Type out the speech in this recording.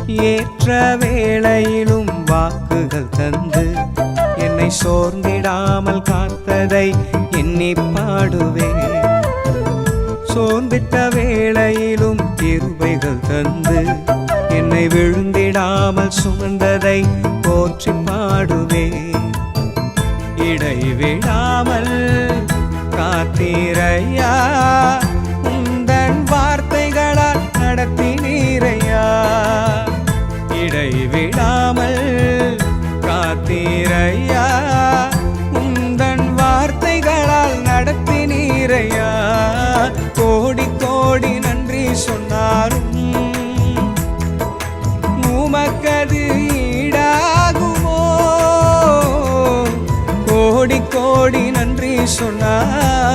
ஏற்ற வேளையிலும் வாக்குகள் தந்து என்னை சோர்ந்திடாமல் காத்ததை எண்ணி பாடுவேன். சோர்ந்திட்ட வேளையிலும் கிருபைகள் தந்து என்னை விழுந்திடாமல் சுமந்ததை போற்றி பாடுவேன். இடைவிடாமல் காத்தீரையா, உந்தன் வார்த்தைகளால் நடத்தினீரையா. இடைவிடாமல் காத்தீரையா, உந்தன் வார்த்தைகளால் நடத்தினீரையா. கோடி கோடி நன்றி சொன்னாலும் உமக்கது ஈடாகுமோ? கோடி கோடி நன்றி சொன்னாலும்